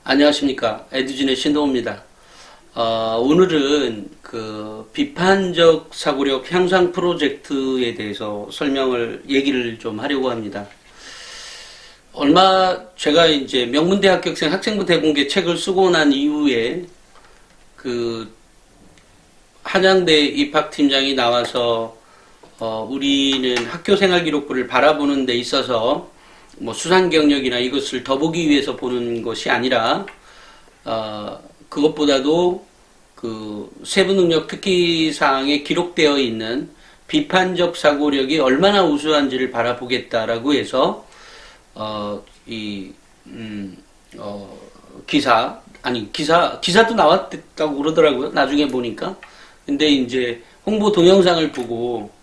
안녕하십니까. 에듀진의 신동호입니다. 오늘은 그 비판적 사고력 향상 프로젝트에 대해서 얘기를 좀 하려고 합니다. 제가 이제 명문대 합격생 학생부 대공개 책을 쓰고 난 이후에 그 한양대 입학팀장이 나와서 우리는 학교생활 기록부를 바라보는 데 있어서 뭐 수상 경력이나 이것을 더 보기 위해서 보는 것이 아니라 그것보다도 그 세부 능력 특기 사항에 기록되어 있는 비판적 사고력이 얼마나 우수한지를 바라보겠다라고 해서 기사도 나왔다고 그러더라고요. 나중에 보니까. 근데 이제 홍보 동영상을 보고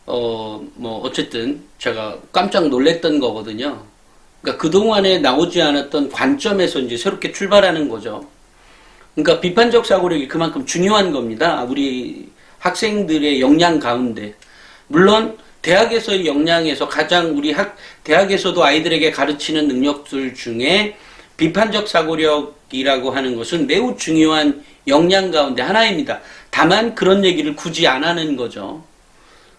어쨌든 제가 깜짝 놀랐던 거거든요. 그러니까 그동안에 나오지 않았던 관점에서 이제 새롭게 출발하는 거죠. 그러니까 비판적 사고력이 그만큼 중요한 겁니다. 우리 학생들의 역량 가운데. 물론, 대학에서의 역량에서 가장 대학에서도 아이들에게 가르치는 능력들 중에 비판적 사고력이라고 하는 것은 매우 중요한 역량 가운데 하나입니다. 다만 그런 얘기를 굳이 안 하는 거죠.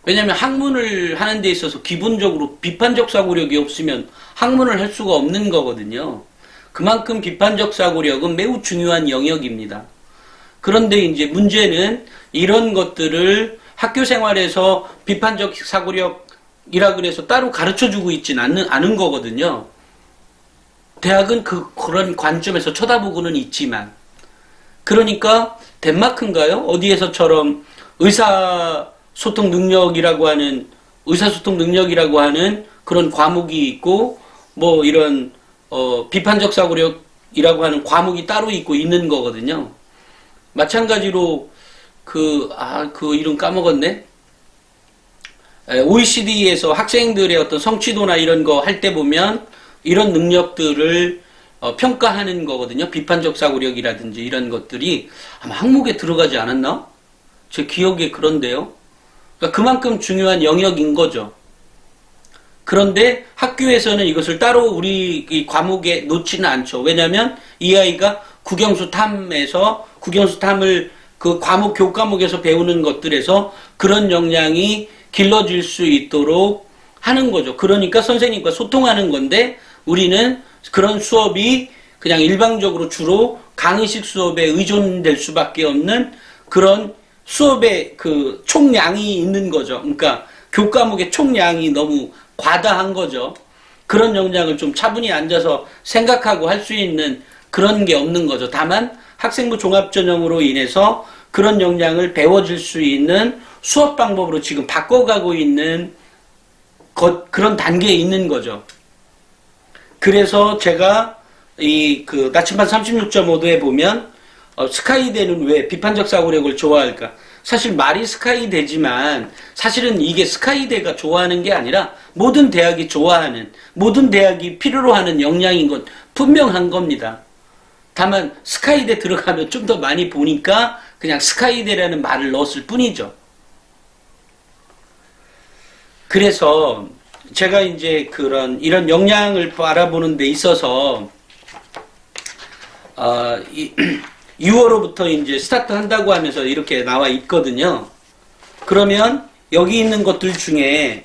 왜냐하면 학문을 하는 데 있어서 기본적으로 비판적 사고력이 없으면 학문을 할 수가 없는 거거든요. 그만큼 비판적 사고력은 매우 중요한 영역입니다. 그런데 이제 문제는 이런 것들을 학교 생활에서 비판적 사고력이라 그래서 따로 가르쳐주고 있지는 않은 거거든요. 대학은 그런 관점에서 쳐다보고는 있지만, 그러니까 덴마크인가요? 어디에서처럼 의사소통 능력이라고 하는 그런 과목이 있고, 뭐 이런 비판적 사고력이라고 하는 과목이 따로 있는 거거든요. 마찬가지로 그 이름 까먹었네. OECD에서 학생들의 어떤 성취도나 이런 거 할 때 보면 이런 능력들을 평가하는 거거든요. 비판적 사고력이라든지 이런 것들이 아마 항목에 들어가지 않았나? 제 기억에 그런데요. 그러니까 그만큼 중요한 영역인 거죠. 그런데 학교에서는 이것을 따로 우리 이 과목에 놓지는 않죠. 왜냐하면 이 아이가 국영수탐을 그 교과목에서 배우는 것들에서 그런 역량이 길러질 수 있도록 하는 거죠. 그러니까 선생님과 소통하는 건데 우리는 그런 수업이 그냥 일방적으로 주로 강의식 수업에 의존될 수밖에 없는 그런 수업의 그 총량이 있는 거죠. 그러니까 교과목의 총량이 너무 과다한 거죠. 그런 역량을 좀 차분히 앉아서 생각하고 할 수 있는 그런 게 없는 거죠. 다만 학생부 종합전형으로 인해서 그런 역량을 배워줄 수 있는 수업 방법으로 지금 바꿔가고 있는 그런 단계에 있는 거죠. 그래서 제가 나침반 36.5도에 보면 스카이대는 왜 비판적 사고력을 좋아할까? 사실 말이 스카이대지만 사실은 이게 스카이대가 좋아하는 게 아니라 모든 대학이 필요로 하는 역량인 건 분명한 겁니다. 다만 스카이대 들어가면 좀 더 많이 보니까 그냥 스카이대라는 말을 넣었을 뿐이죠. 그래서 제가 이제 이런 역량을 바라보는 데 있어서 6월로부터 이제 스타트 한다고 하면서 이렇게 나와 있거든요. 그러면 여기 있는 것들 중에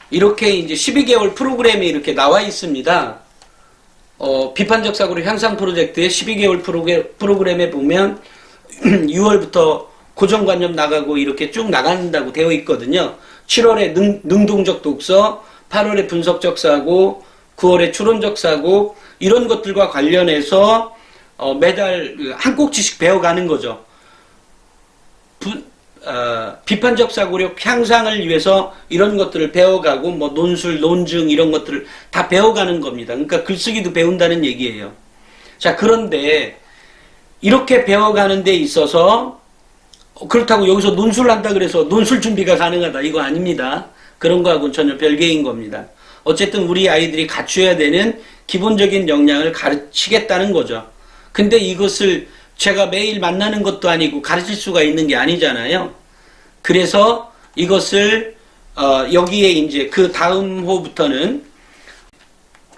이렇게 이제 12개월 프로그램이 이렇게 나와 있습니다. 비판적 사고력 향상 프로젝트의 12개월 프로그램에 보면 6월부터 고정관념 나가고 이렇게 쭉 나간다고 되어 있거든요. 7월에 능동적 독서, 8월에 분석적 사고, 9월에 추론적 사고, 이런 것들과 관련해서 매달 한 꼭지씩 배워가는 거죠. 비판적 사고력 향상을 위해서 이런 것들을 배워가고 뭐 논술, 논증 이런 것들을 다 배워가는 겁니다. 그러니까 글쓰기도 배운다는 얘기예요. 자, 그런데 이렇게 배워가는 데 있어서 그렇다고 여기서 논술을 한다 그래서 논술 준비가 가능하다 이거 아닙니다. 그런 거하고는 전혀 별개인 겁니다. 어쨌든 우리 아이들이 갖춰야 되는 기본적인 역량을 가르치겠다는 거죠. 근데 이것을 제가 매일 만나는 것도 아니고 가르칠 수가 있는 게 아니잖아요. 그래서 이것을 여기에 이제 그 다음 호부터는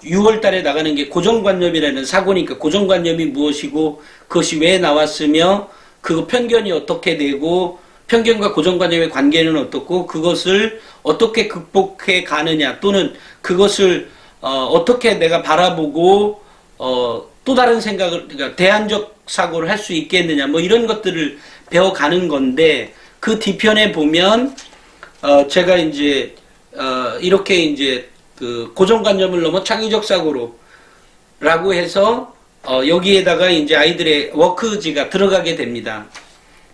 6월 달에 나가는 게 고정관념이라는 사고니까 고정관념이 무엇이고 그것이 왜 나왔으며 그 편견이 어떻게 되고 편견과 고정관념의 관계는 어떻고 그것을 어떻게 극복해 가느냐 또는 그것을 어떻게 내가 바라보고 또 다른 생각을 그러니까 대안적 사고를 할 수 있겠느냐 뭐 이런 것들을 배워가는 건데 그 뒤편에 보면 제가 이제 이렇게 이제 그 고정관념을 넘어 창의적 사고로라고 해서 여기에다가 이제 아이들의 워크지가 들어가게 됩니다.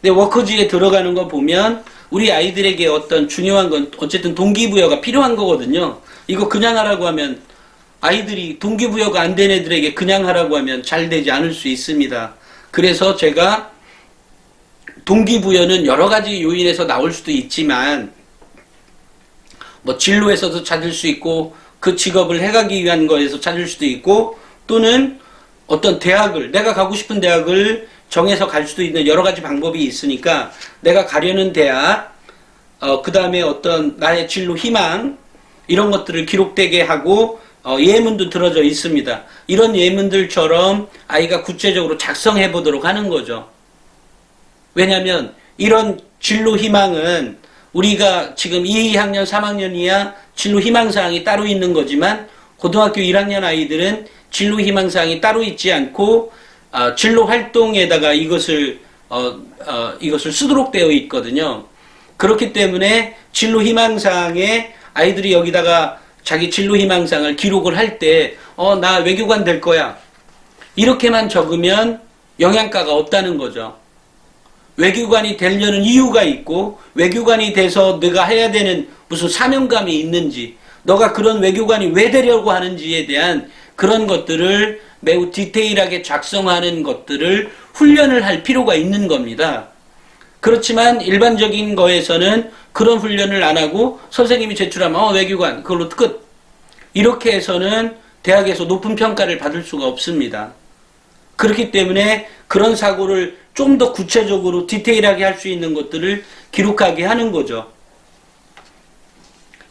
근데 워크지에 들어가는 거 보면 우리 아이들에게 어떤 중요한 건 어쨌든 동기부여가 필요한 거거든요. 이거 그냥 하라고 하면 아이들이 동기부여가 안 된 애들에게 그냥 하라고 하면 잘 되지 않을 수 있습니다. 그래서 제가 동기부여는 여러 가지 요인에서 나올 수도 있지만 뭐 진로에서도 찾을 수 있고 그 직업을 해가기 위한 거에서 찾을 수도 있고 또는 어떤 대학을 내가 가고 싶은 대학을 정해서 갈 수도 있는 여러 가지 방법이 있으니까 내가 가려는 대학 그 다음에 어떤 나의 진로 희망 이런 것들을 기록되게 하고 예문도 들어져 있습니다. 이런 예문들처럼 아이가 구체적으로 작성해 보도록 하는 거죠. 왜냐하면 이런 진로 희망은 우리가 지금 2학년, 3학년이야 진로 희망사항이 따로 있는 거지만 고등학교 1학년 아이들은 진로 희망사항이 따로 있지 않고 진로 활동에다가 이것을 쓰도록 되어 있거든요. 그렇기 때문에 진로 희망사항에 아이들이 여기다가 자기 진로 희망사항을 기록을 할 때 나 외교관 될 거야 이렇게만 적으면 영양가가 없다는 거죠. 외교관이 되려는 이유가 있고 외교관이 돼서 내가 해야 되는 무슨 사명감이 있는지 너가 그런 외교관이 왜 되려고 하는지에 대한 그런 것들을 매우 디테일하게 작성하는 것들을 훈련을 할 필요가 있는 겁니다. 그렇지만 일반적인 거에서는 그런 훈련을 안 하고 선생님이 제출하면 외교관 그걸로 끝 이렇게 해서는 대학에서 높은 평가를 받을 수가 없습니다. 그렇기 때문에 그런 사고를 좀 더 구체적으로 디테일하게 할 수 있는 것들을 기록하게 하는 거죠.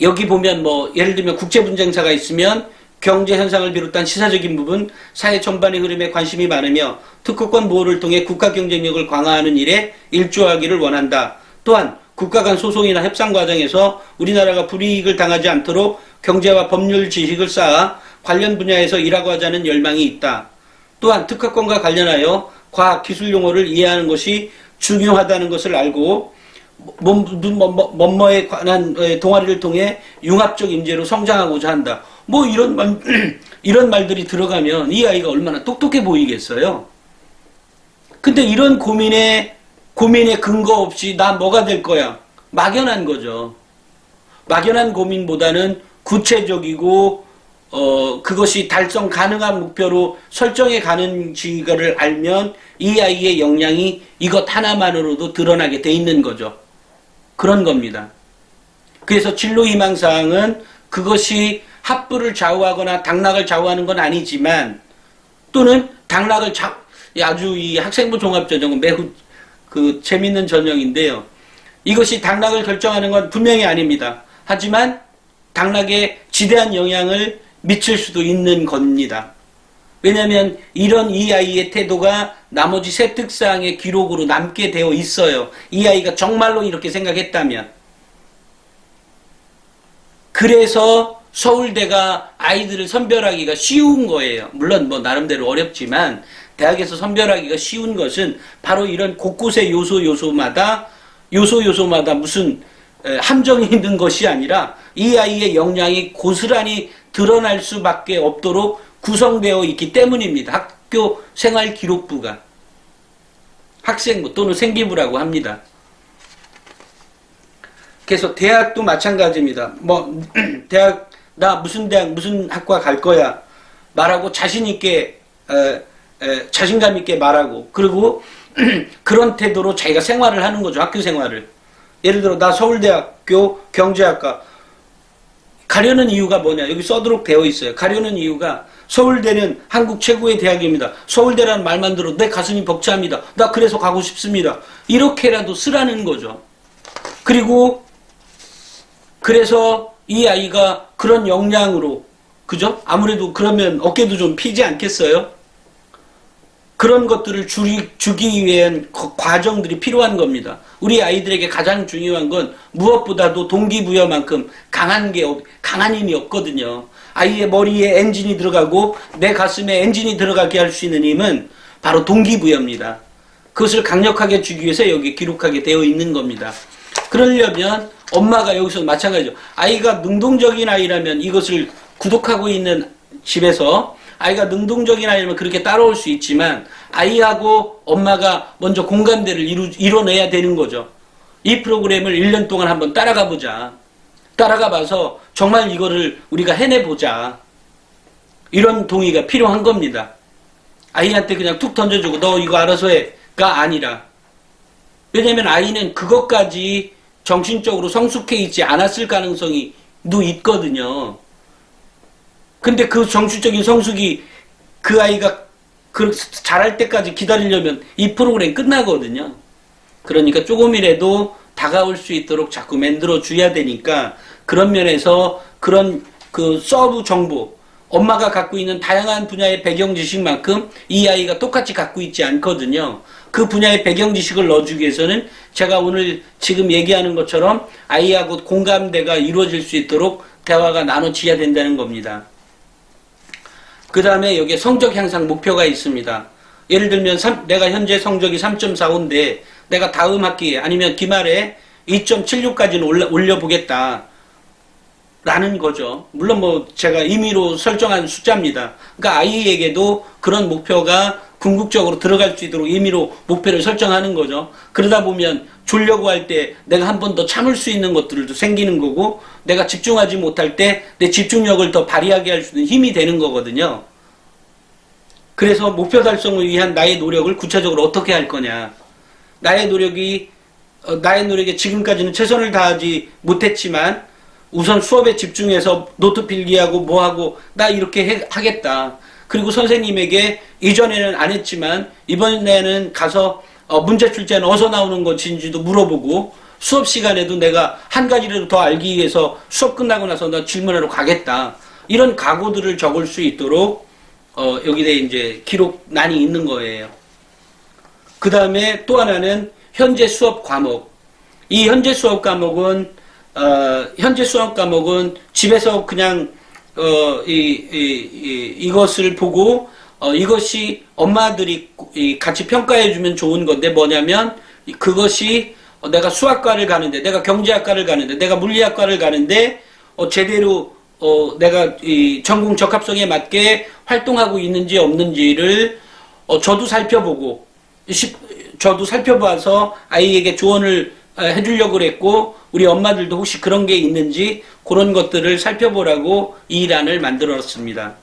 여기 보면 뭐 예를 들면 국제분쟁사가 있으면 경제 현상을 비롯한 시사적인 부분, 사회 전반의 흐름에 관심이 많으며 특허권 보호를 통해 국가 경쟁력을 강화하는 일에 일조하기를 원한다. 또한 국가 간 소송이나 협상 과정에서 우리나라가 불이익을 당하지 않도록 경제와 법률 지식을 쌓아 관련 분야에서 일하고 하자는 열망이 있다. 또한 특허권과 관련하여 과학, 기술 용어를 이해하는 것이 중요하다는 것을 알고 뭐뭐에 관한 동아리를 통해 융합적 인재로 성장하고자 한다. 뭐 이런 말들이 들어가면 이 아이가 얼마나 똑똑해 보이겠어요. 근데 이런 고민에 근거 없이 나 뭐가 될 거야. 막연한 거죠. 막연한 고민보다는 구체적이고 그것이 달성 가능한 목표로 설정해 가는지를 알면 이 아이의 역량이 이것 하나만으로도 드러나게 돼 있는 거죠. 그런 겁니다. 그래서 진로 희망사항은 그것이 학부를 좌우하거나 당락을 좌우하는 건 아니지만 또는 당락을 아주 이 학생부 종합전형은 매우 재밌는 전형인데요. 이것이 당락을 결정하는 건 분명히 아닙니다. 하지만 당락에 지대한 영향을 미칠 수도 있는 겁니다. 왜냐하면 이런 이 아이의 태도가 나머지 세 특사항의 기록으로 남게 되어 있어요. 이 아이가 정말로 이렇게 생각했다면. 그래서 서울대가 아이들을 선별하기가 쉬운 거예요. 물론 뭐 나름대로 어렵지만 대학에서 선별하기가 쉬운 것은 바로 이런 곳곳의 요소마다 무슨 함정이 있는 것이 아니라 이 아이의 역량이 고스란히 드러날 수밖에 없도록 구성되어 있기 때문입니다. 학교 생활 기록부가 학생부 또는 생기부라고 합니다. 그래서 대학도 마찬가지입니다. 뭐 대학 나 무슨 대학 무슨 학과 갈 거야 말하고 자신 있게 자신감 있게 말하고 그리고 그런 태도로 자기가 생활을 하는 거죠. 학교 생활을. 예를 들어 나 서울대학교 경제학과 가려는 이유가 뭐냐. 여기 써도록 되어 있어요. 가려는 이유가 서울대는 한국 최고의 대학입니다. 서울대라는 말만 들어도 내 가슴이 벅차합니다. 나 그래서 가고 싶습니다. 이렇게라도 쓰라는 거죠. 그리고 그래서 이 아이가 그런 역량으로 그죠? 아무래도 그러면 어깨도 좀 피지 않겠어요? 그런 것들을 주기 위한 과정들이 필요한 겁니다. 우리 아이들에게 가장 중요한 건 무엇보다도 동기부여만큼 강한 힘이 없거든요. 아이의 머리에 엔진이 들어가고 내 가슴에 엔진이 들어가게 할 수 있는 힘은 바로 동기부여입니다. 그것을 강력하게 주기 위해서 여기 기록하게 되어 있는 겁니다. 그러려면 엄마가 여기서 마찬가지죠. 아이가 능동적인 아이라면 이것을 구독하고 있는 집에서 아이가 능동적인 아이라면 그렇게 따라올 수 있지만 아이하고 엄마가 먼저 공감대를 이뤄내야 되는 거죠. 이 프로그램을 1년 동안 한번 따라가 보자. 따라가 봐서 정말 이거를 우리가 해내보자. 이런 동의가 필요한 겁니다. 아이한테 그냥 툭 던져주고 너 이거 알아서 해가 아니라, 왜냐면 아이는 그것까지 정신적으로 성숙해 있지 않았을 가능성이 있거든요. 근데 그 정신적인 성숙이 그 아이가 잘할 때까지 기다리려면 이 프로그램 끝나거든요. 그러니까 조금이라도 다가올 수 있도록 자꾸 만들어 줘야 되니까, 그런 면에서 그런 그 서브 정보, 엄마가 갖고 있는 다양한 분야의 배경 지식만큼 이 아이가 똑같이 갖고 있지 않거든요. 그 분야의 배경 지식을 넣어주기 위해서는 제가 오늘 지금 얘기하는 것처럼 아이하고 공감대가 이루어질 수 있도록 대화가 나눠져야 된다는 겁니다. 그 다음에 여기에 성적 향상 목표가 있습니다. 예를 들면 내가 현재 성적이 3.45인데 내가 다음 학기에 아니면 기말에 2.76까지는 올려보겠다 라는 거죠. 물론 뭐 제가 임의로 설정한 숫자입니다. 그러니까 아이에게도 그런 목표가 궁극적으로 들어갈 수 있도록 임의로 목표를 설정하는 거죠. 그러다 보면 주려고 할 때 내가 한 번 더 참을 수 있는 것들도 생기는 거고, 내가 집중하지 못할 때 내 집중력을 더 발휘하게 할 수 있는 힘이 되는 거거든요. 그래서 목표 달성을 위한 나의 노력을 구체적으로 어떻게 할 거냐. 나의 노력에 지금까지는 최선을 다하지 못했지만 우선 수업에 집중해서 노트 필기하고 뭐하고 나 이렇게 하겠다. 그리고 선생님에게 이전에는 안 했지만 이번에는 가서 문제 출제는 어디서 나오는 것인지도 물어보고, 수업 시간에도 내가 한 가지라도 더 알기 위해서 수업 끝나고 나서 나 질문하러 가겠다. 이런 각오들을 적을 수 있도록 여기에 이제 기록란이 있는 거예요. 그 다음에 또 하나는 현재 수업 과목. 이 현재 수업 과목은 집에서 그냥 이것을 보고 이것이 엄마들이 같이 평가해주면 좋은 건데, 뭐냐면 그것이 내가 수학과를 가는데, 내가 경제학과를 가는데, 내가 물리학과를 가는데 제대로 내가 이 전공 적합성에 맞게 활동하고 있는지 없는지를 저도 살펴봐서 아이에게 조언을 해주려고 그랬고, 우리 엄마들도 혹시 그런 게 있는지 그런 것들을 살펴보라고 이 란을 만들었습니다.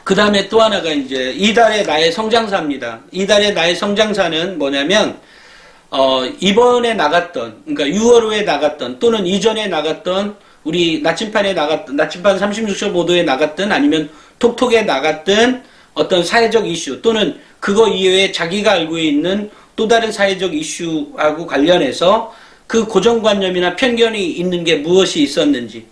그 다음에 또 하나가 이제 이달의 나의 성장사입니다. 이달의 나의 성장사는 뭐냐면 이번에 나갔던, 그러니까 6월호에 나갔던 또는 이전에 나갔던, 우리 나침판 36.5도에 나갔던, 아니면 톡톡에 나갔던 어떤 사회적 이슈, 또는 그거 이외에 자기가 알고 있는 또 다른 사회적 이슈하고 관련해서 그 고정관념이나 편견이 있는 게 무엇이 있었는지,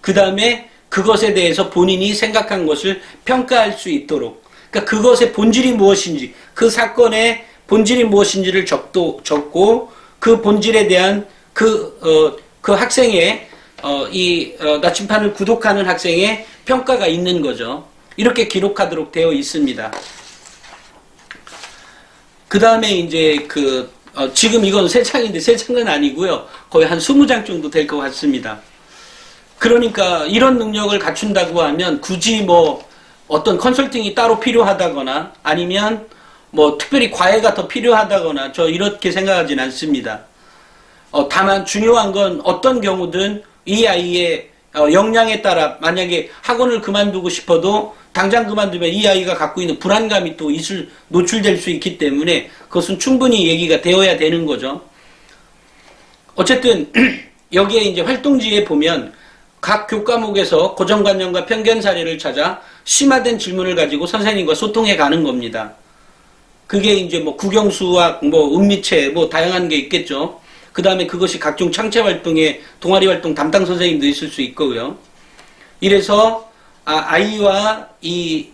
그 다음에 그것에 대해서 본인이 생각한 것을 평가할 수 있도록, 그러니까 그것의 본질이 무엇인지, 그 사건의 본질이 무엇인지를 적고 그 본질에 대한 그 학생의 나침판을 구독하는 학생의 평가가 있는 거죠. 이렇게 기록하도록 되어 있습니다. 그 다음에 이제 지금 이건 3장인데 3장은 아니고요. 거의 한 20장 정도 될 것 같습니다. 그러니까 이런 능력을 갖춘다고 하면 굳이 뭐 어떤 컨설팅이 따로 필요하다거나 아니면 뭐 특별히 과외가 더 필요하다거나 저 이렇게 생각하진 않습니다. 다만 중요한 건 어떤 경우든 이 아이의 역량에 따라 만약에 학원을 그만두고 싶어도 당장 그만두면 이 아이가 갖고 있는 불안감이 또 노출될 수 있기 때문에 그것은 충분히 얘기가 되어야 되는 거죠. 어쨌든 여기에 이제 활동지에 보면 각 교과목에서 고정관념과 편견 사례를 찾아 심화된 질문을 가지고 선생님과 소통해 가는 겁니다. 그게 이제 뭐 국영수학, 뭐 은미체, 뭐 다양한 게 있겠죠. 그 다음에 그것이 각종 창체 활동에 동아리 활동 담당 선생님도 있을 수 있고요. 이래서 아이와 이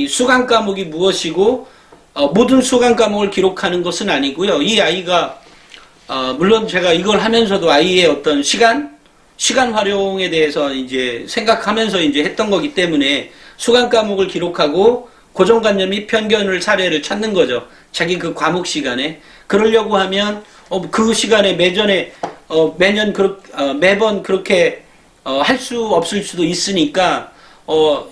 수강 과목이 무엇이고 모든 수강 과목을 기록하는 것은 아니고요. 이 아이가 물론 제가 이걸 하면서도 아이의 어떤 시간 활용에 대해서 이제 생각하면서 이제 했던 거기 때문에 수강 과목을 기록하고 고정관념 및 편견을 사례를 찾는 거죠. 자기 그 과목 시간에. 그러려고 하면 그 시간에 매번 그렇게 할 수 없을 수도 있으니까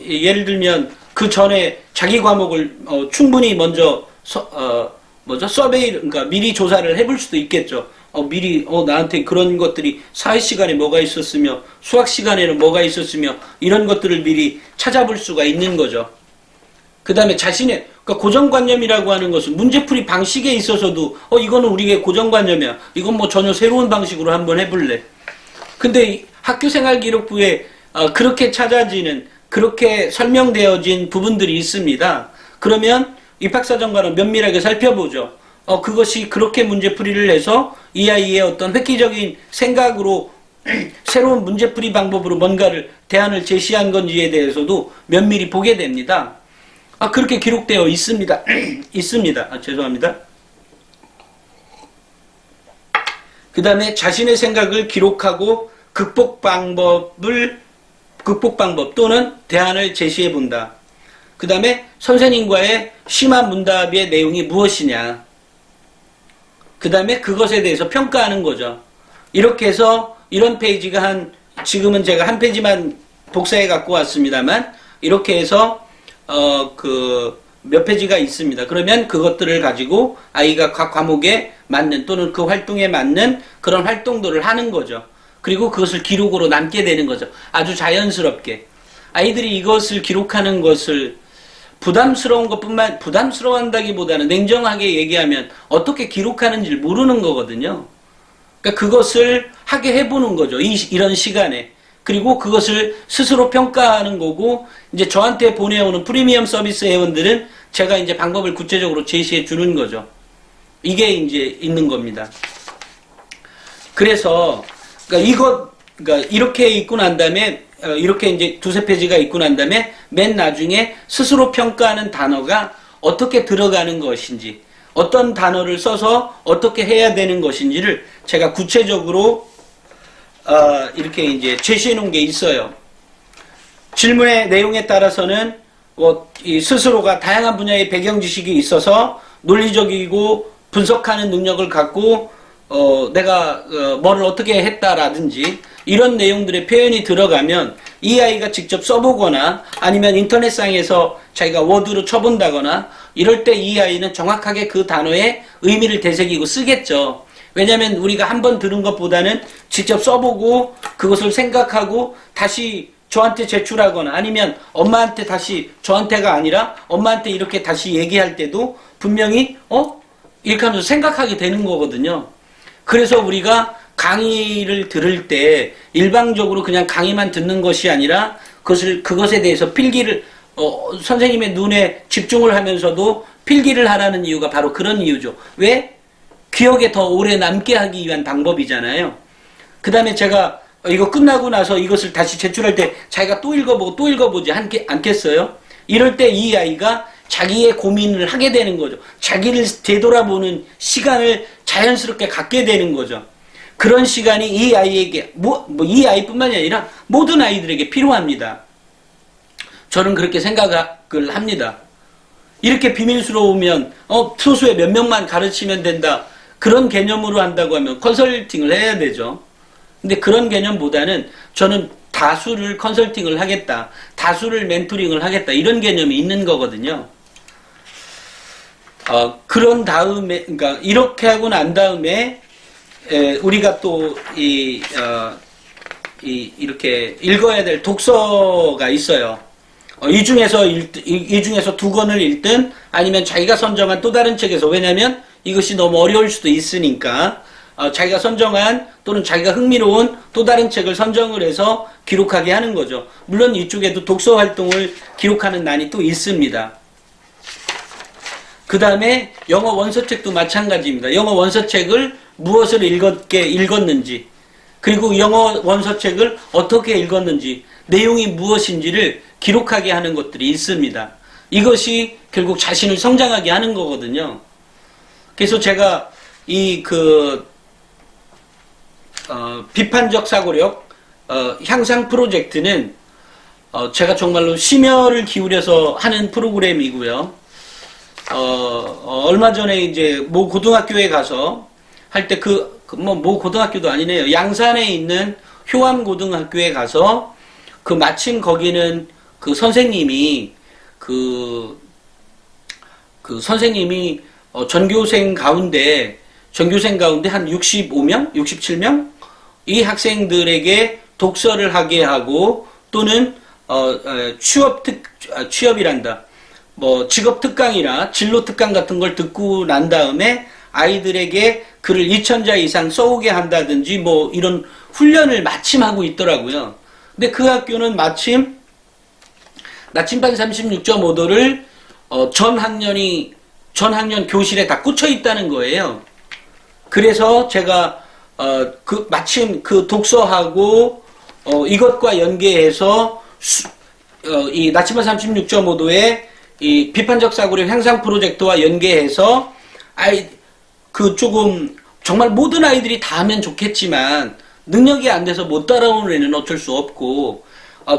예를 들면 그 전에 자기 과목을 충분히 먼저 서베이, 그러니까 미리 조사를 해볼 수도 있겠죠. 미리 나한테 그런 것들이 사회 시간에 뭐가 있었으며 수학 시간에는 뭐가 있었으며 이런 것들을 미리 찾아볼 수가 있는 거죠. 그 다음에 자신의 그러니까 고정관념이라고 하는 것은 문제풀이 방식에 있어서도 이거는 우리의 고정관념이야. 이건 뭐 전혀 새로운 방식으로 한번 해볼래. 근데 학교생활기록부에 그렇게 찾아지는 그렇게 설명되어진 부분들이 있습니다. 그러면 입학사정과는 면밀하게 살펴보죠. 그것이 그렇게 문제풀이를 해서 이 아이의 어떤 획기적인 생각으로 새로운 문제풀이 방법으로 뭔가를 대안을 제시한 건지에 대해서도 면밀히 보게 됩니다. 그렇게 기록되어 있습니다. 있습니다. 죄송합니다. 그 다음에 자신의 생각을 기록하고 극복 방법 또는 대안을 제시해 본다. 그 다음에 선생님과의 심화 문답의 내용이 무엇이냐. 그 다음에 그것에 대해서 평가하는 거죠. 이렇게 해서 이런 페이지가 지금은 제가 한 페이지만 복사해 갖고 왔습니다만 이렇게 해서 몇 페이지가 있습니다. 그러면 그것들을 가지고 아이가 각 과목에 맞는 또는 그 활동에 맞는 그런 활동들을 하는 거죠. 그리고 그것을 기록으로 남게 되는 거죠. 아주 자연스럽게. 아이들이 이것을 기록하는 것을 부담스러워한다기보다는 냉정하게 얘기하면 어떻게 기록하는지를 모르는 거거든요. 그러니까 그것을 하게 해보는 거죠. 이런 시간에. 그리고 그것을 스스로 평가하는 거고, 이제 저한테 보내오는 프리미엄 서비스 회원들은 제가 이제 방법을 구체적으로 제시해 주는 거죠. 이게 이제 있는 겁니다. 그래서, 그러니까 이렇게 있고 난 다음에, 이렇게 이제 두세 페이지가 있고 난 다음에 맨 나중에 스스로 평가하는 단어가 어떻게 들어가는 것인지, 어떤 단어를 써서 어떻게 해야 되는 것인지를 제가 구체적으로 이렇게 이제 제시해 놓은 게 있어요. 질문의 내용에 따라서는 이 스스로가 다양한 분야의 배경 지식이 있어서 논리적이고 분석하는 능력을 갖고 내가 뭐를 어떻게 했다라든지 이런 내용들의 표현이 들어가면 이 아이가 직접 써보거나 아니면 인터넷상에서 자기가 워드로 쳐본다거나 이럴 때 이 아이는 정확하게 그 단어의 의미를 되새기고 쓰겠죠. 왜냐하면 우리가 한번 들은 것보다는 직접 써보고 그것을 생각하고 다시 저한테 제출하거나 아니면 엄마한테 다시 저한테가 아니라 엄마한테 이렇게 다시 얘기할 때도 분명히 이렇게 하면서 생각하게 되는 거거든요. 그래서 우리가 강의를 들을 때 일방적으로 그냥 강의만 듣는 것이 아니라 그것에 대해서 필기를 선생님의 눈에 집중을 하면서도 필기를 하라는 이유가 바로 그런 이유죠. 왜? 기억에 더 오래 남게 하기 위한 방법이잖아요. 그 다음에 제가 이거 끝나고 나서 이것을 다시 제출할 때 자기가 또 읽어보고 또 읽어보지 않겠어요? 이럴 때 이 아이가 자기의 고민을 하게 되는 거죠. 자기를 되돌아보는 시간을 자연스럽게 갖게 되는 거죠. 그런 시간이 이 아이에게, 이 아이뿐만이 아니라 모든 아이들에게 필요합니다. 저는 그렇게 생각을 합니다. 이렇게 비밀스러우면, 소수의 몇 명만 가르치면 된다. 그런 개념으로 한다고 하면 컨설팅을 해야 되죠. 근데 그런 개념보다는 저는 다수를 컨설팅을 하겠다. 다수를 멘토링을 하겠다. 이런 개념이 있는 거거든요. 그런 다음에, 그러니까 이렇게 하고 난 다음에, 우리가 또, 이렇게 읽어야 될 독서가 있어요. 이 중에서 두 권을 읽든 아니면 자기가 선정한 또 다른 책에서, 왜냐면 이것이 너무 어려울 수도 있으니까, 자기가 선정한 또는 자기가 흥미로운 또 다른 책을 선정을 해서 기록하게 하는 거죠. 물론 이쪽에도 독서 활동을 기록하는 난이 또 있습니다. 그 다음에 영어 원서책도 마찬가지입니다. 영어 원서책을 무엇을 읽었는지, 그리고 영어 원서책을 어떻게 읽었는지, 내용이 무엇인지를 기록하게 하는 것들이 있습니다. 이것이 결국 자신을 성장하게 하는 거거든요. 그래서 제가 비판적 사고력 향상 프로젝트는 제가 정말로 심혈을 기울여서 하는 프로그램이고요. 얼마 전에 이제 모 고등학교에 가서 할 때 모 고등학교도 아니네요. 양산에 있는 효암고등학교에 가서 마침 거기는 선생님이 선생님이 전교생 가운데 한 65명, 67명 이 학생들에게 독서를 하게 하고 또는 취업이란다. 직업 특강이나 진로 특강 같은 걸 듣고 난 다음에 아이들에게 글을 2,000자 이상 써오게 한다든지 이런 훈련을 마침 하고 있더라고요. 근데 그 학교는 마침 나침반 36.5도를 전 학년 교실에 다 꽂혀 있다는 거예요. 그래서 제가 마침 독서하고 이것과 연계해서 이 나침반 36.5도의 이 비판적 사고력 향상 프로젝트와 연계해서 조금 정말 모든 아이들이 다 하면 좋겠지만 능력이 안 돼서 못 따라오는 애는 어쩔 수 없고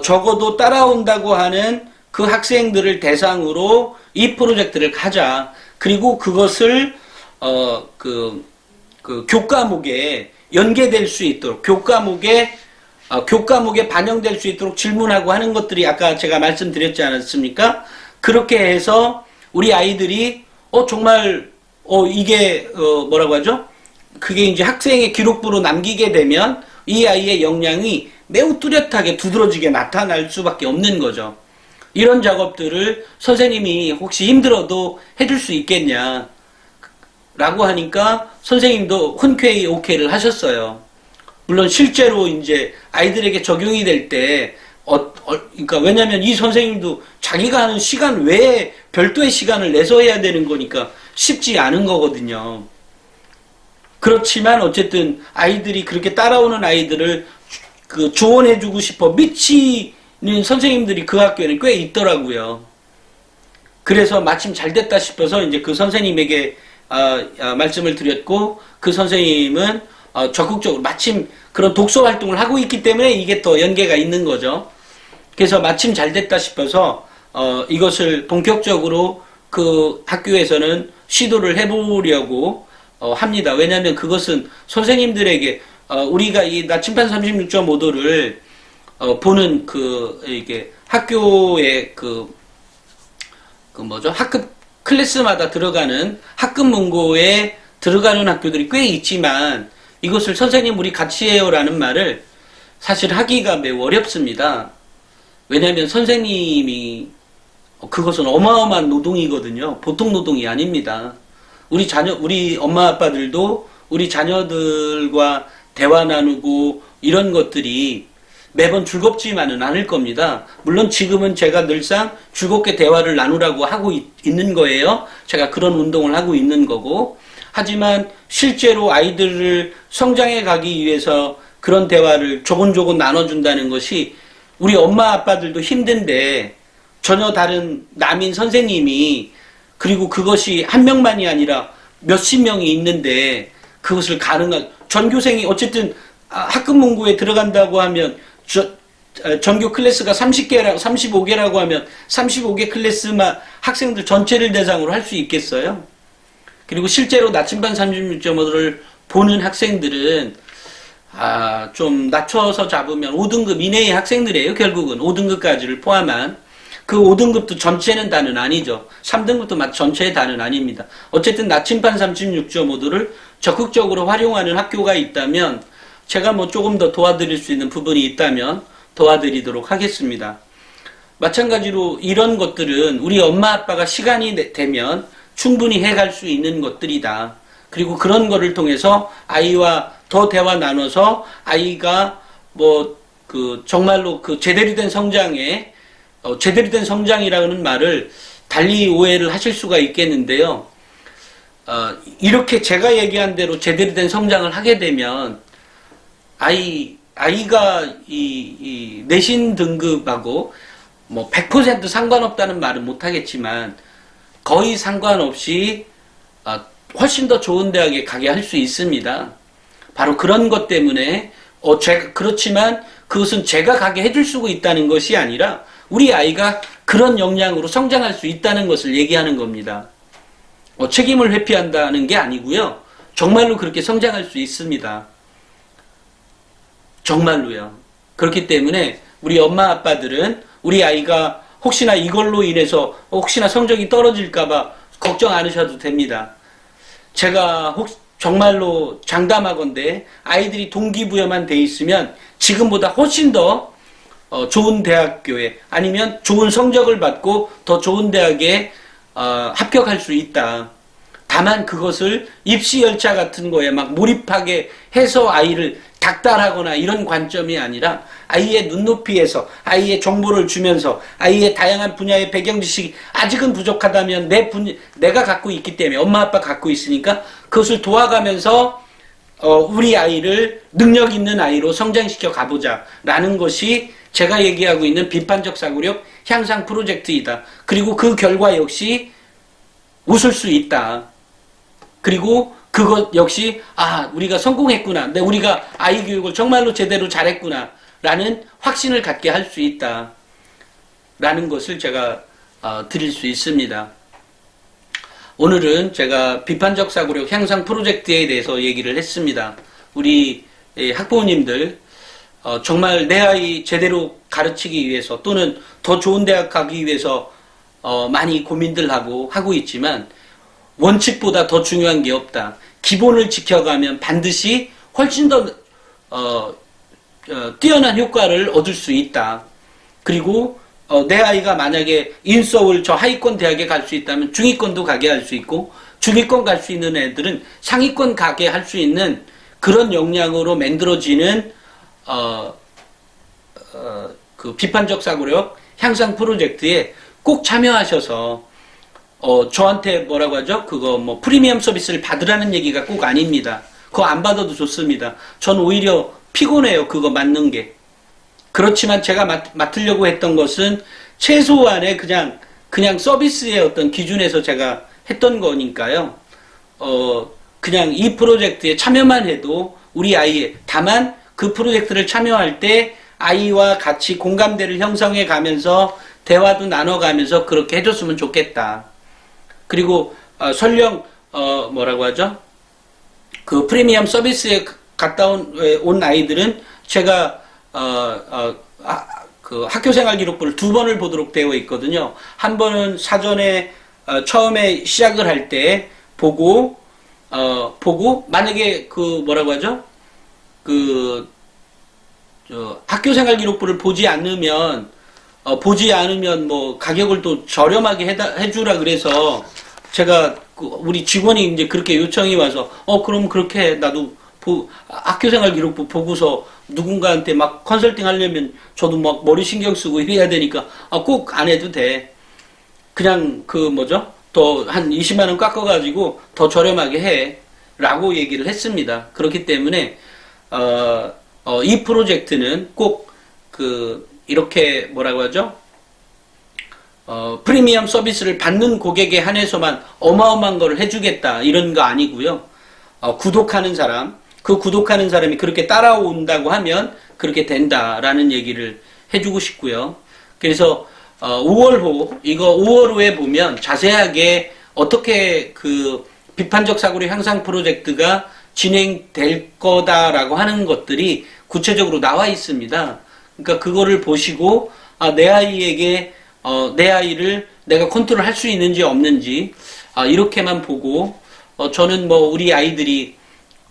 적어도 따라온다고 하는 그 학생들을 대상으로 이 프로젝트를 가자. 그리고 그것을 교과목에 연계될 수 있도록 교과목에 반영될 수 있도록 질문하고 하는 것들이 아까 제가 말씀드렸지 않았습니까? 그렇게 해서 우리 아이들이 정말 이게 뭐라고 하죠? 그게 이제 학생의 기록부로 남기게 되면 이 아이의 역량이 매우 뚜렷하게 두드러지게 나타날 수밖에 없는 거죠. 이런 작업들을 선생님이 혹시 힘들어도 해줄 수 있겠냐 라고 하니까 선생님도 흔쾌히 오케이를 하셨어요. 물론 실제로 이제 아이들에게 적용이 될 때 그러니까 왜냐면 이 선생님도 자기가 하는 시간 외에 별도의 시간을 내서 해야 되는 거니까 쉽지 않은 거거든요. 그렇지만 어쨌든 아이들이 그렇게 따라오는 아이들을 조언해주고 싶어 미치는 선생님들이 그 학교에는 꽤 있더라고요. 그래서 마침 잘 됐다 싶어서 이제 그 선생님에게 말씀을 드렸고 그 선생님은 적극적으로 마침 그런 독서 활동을 하고 있기 때문에 이게 더 연계가 있는 거죠. 그래서 마침 잘 됐다 싶어서 이것을 본격적으로 그 학교에서는 시도를 해보려고 합니다. 왜냐하면 그것은 선생님들에게 우리가 이 나침반 36.5도를 보는 이게 학교의 학급 클래스마다 들어가는 학급 문고에 들어가는 학교들이 꽤 있지만 이것을 선생님 우리 같이 해요라는 말을 사실 하기가 매우 어렵습니다. 왜냐하면 선생님이 그것은 어마어마한 노동이거든요. 보통 노동이 아닙니다. 우리 엄마 아빠들도 우리 자녀들과 대화 나누고 이런 것들이 매번 즐겁지만은 않을 겁니다. 물론 지금은 제가 늘상 즐겁게 대화를 나누라고 하고 있는 거예요. 제가 그런 운동을 하고 있는 거고. 하지만 실제로 아이들을 성장해 가기 위해서 그런 대화를 조곤조곤 나눠준다는 것이 우리 엄마 아빠들도 힘든데 전혀 다른 남인 선생님이 그리고 그것이 한 명만이 아니라 몇십 명이 있는데 그것을 전교생이 어쨌든 학급 문고에 들어간다고 하면 전교 클래스가 35개라고 하면 35개 클래스만 학생들 전체를 대상으로 할 수 있겠어요? 그리고 실제로 나침반 36.5를 보는 학생들은 좀 낮춰서 잡으면 5등급 이내의 학생들이에요. 결국은 5등급까지를 포함한 그 5등급도 전체는 다는 아니죠. 3등급도 전체의 다는 아닙니다. 어쨌든 나침반 36.5도를 적극적으로 활용하는 학교가 있다면 제가 조금 더 도와드릴 수 있는 부분이 있다면 도와드리도록 하겠습니다. 마찬가지로 이런 것들은 우리 엄마 아빠가 시간이 되면 충분히 해갈 수 있는 것들이다. 그리고 그런 거를 통해서 아이와 더 대화 나눠서 아이가 정말로 제대로 된 성장이라는 말을 달리 오해를 하실 수가 있겠는데요. 이렇게 제가 얘기한 대로 제대로 된 성장을 하게 되면 아이가 이 내신 등급하고 뭐 100% 상관없다는 말은 못하겠지만 거의 상관없이 훨씬 더 좋은 대학에 가게 할 수 있습니다. 바로 그런 것 때문에 그렇지만 그것은 제가 가게 해줄 수 있다는 것이 아니라 우리 아이가 그런 역량으로 성장할 수 있다는 것을 얘기하는 겁니다. 책임을 회피한다는 게 아니고요. 정말로 그렇게 성장할 수 있습니다. 정말로요. 그렇기 때문에 우리 엄마 아빠들은 우리 아이가 혹시나 이걸로 인해서 혹시나 성적이 떨어질까봐 걱정 안 하셔도 됩니다. 제가 정말로 장담하건대 아이들이 동기부여만 돼 있으면 지금보다 훨씬 더 좋은 대학교에 아니면 좋은 성적을 받고 더 좋은 대학에 합격할 수 있다. 다만 그것을 입시 열차 같은 거에 막 몰입하게 해서 아이를 닥달하거나 이런 관점이 아니라 아이의 눈높이에서 아이의 정보를 주면서 아이의 다양한 분야의 배경 지식이 아직은 부족하다면 내가 갖고 있기 때문에 엄마 아빠 갖고 있으니까 그것을 도와가면서 우리 아이를 능력 있는 아이로 성장시켜 가보자 라는 것이 제가 얘기하고 있는 비판적 사고력 향상 프로젝트이다. 그리고 그 결과 역시 웃을 수 있다. 그리고 그것 역시 우리가 성공했구나. 근데 우리가 아이 교육을 정말로 제대로 잘했구나 라는 확신을 갖게 할 수 있다 라는 것을 제가 드릴 수 있습니다. 오늘은 제가 비판적 사고력 향상 프로젝트에 대해서 얘기를 했습니다. 우리 학부모님들 정말 내 아이 제대로 가르치기 위해서 또는 더 좋은 대학 가기 위해서 많이 고민들 하고 있지만 원칙보다 더 중요한 게 없다. 기본을 지켜가면 반드시 훨씬 더 뛰어난 효과를 얻을 수 있다. 그리고 내 아이가 만약에 인서울 저 하위권 대학에 갈 수 있다면 중위권도 가게 할 수 있고 중위권 갈 수 있는 애들은 상위권 가게 할 수 있는 그런 역량으로 만들어지는 그 비판적 사고력 향상 프로젝트에 꼭 참여하셔서 저한테 뭐라고 하죠? 그거 뭐 프리미엄 서비스를 받으라는 얘기가 꼭 아닙니다. 그거 안 받아도 좋습니다. 전 오히려 피곤해요. 그거 맡는 게. 그렇지만 제가 맡으려고 했던 것은 최소한의 그냥 서비스의 어떤 기준에서 제가 했던 거니까요. 그냥 이 프로젝트에 참여만 해도 우리 아이의, 다만 그 프로젝트를 참여할 때 아이와 같이 공감대를 형성해 가면서 대화도 나눠가면서 그렇게 해줬으면 좋겠다. 그리고 설령 뭐라고 하죠? 그 프리미엄 서비스에 갔다 온 아이들은 제가 그 학교생활 기록부를 2번을 보도록 되어 있거든요. 한 번은 사전에 처음에 시작을 할 때 보고 만약에 그 뭐라고 하죠? 학교생활 기록부를 보지 않으면 뭐 가격을 또 저렴하게 해주라 그래서 제가 우리 직원이 이제 그렇게 요청이 와서 그럼 그렇게 해. 나도 학교생활 기록부 보고서 누군가한테 막 컨설팅 하려면 저도 막 머리 신경 쓰고 해야 되니까 꼭 안 해도 돼. 그냥 더 한 20만 원 깎아가지고 더 저렴하게 해. 라고 얘기를 했습니다. 그렇기 때문에 이 프로젝트는 꼭 이렇게 뭐라고 하죠? 프리미엄 서비스를 받는 고객에 한해서만 어마어마한 걸 해주겠다 이런 거 아니고요. 구독하는 사람이 그렇게 따라온다고 하면 그렇게 된다라는 얘기를 해주고 싶고요. 그래서 5월호에 보면 자세하게 어떻게 그 비판적 사고력 향상 프로젝트가 진행될 거다라고 하는 것들이 구체적으로 나와 있습니다. 그러니까 그거를 보시고 내 아이에게 내 아이를 내가 컨트롤 할 수 있는지 없는지 이렇게만 보고 저는 우리 아이들이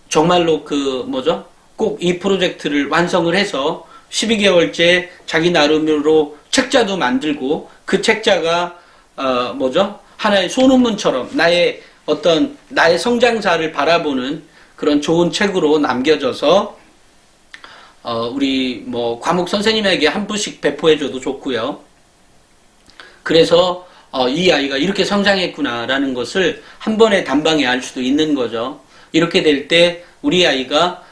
정말로 꼭 이 프로젝트를 완성을 해서 12개월째 자기 나름으로 책자도 만들고 그 책자가 하나의 소논문처럼 나의 성장사를 바라보는 그런 좋은 책으로 남겨져서 우리 과목 선생님에게 한 부씩 배포해줘도 좋고요. 그래서 이 아이가 이렇게 성장했구나라는 것을 한 번에 단방에 알 수도 있는 거죠. 이렇게 될 때 우리 아이가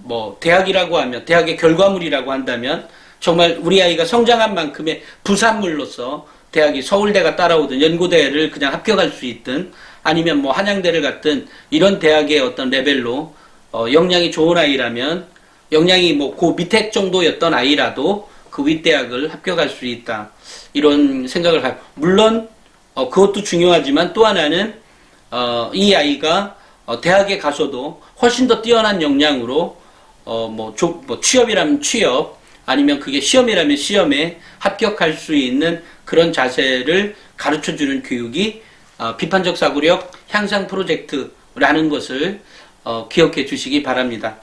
뭐 대학이라고 하면 대학의 결과물이라고 한다면 정말 우리 아이가 성장한 만큼의 부산물로서 대학이 서울대가 따라오든 연고대를 그냥 합격할 수 있든 아니면 뭐 한양대를 갔든 이런 대학의 어떤 레벨로 역량이 좋은 아이라면 역량이 뭐 그 밑에 정도였던 아이라도 그 윗대학을 합격할 수 있다. 이런 생각을 하고 물론 그것도 중요하지만 또 하나는 이 아이가 대학에 가서도 훨씬 더 뛰어난 역량으로 뭐 취업이라면 취업 아니면 그게 시험이라면 시험에 합격할 수 있는 그런 자세를 가르쳐주는 교육이 비판적 사고력 향상 프로젝트라는 것을 기억해 주시기 바랍니다.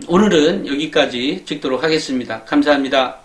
오늘은 여기까지 찍도록 하겠습니다. 감사합니다.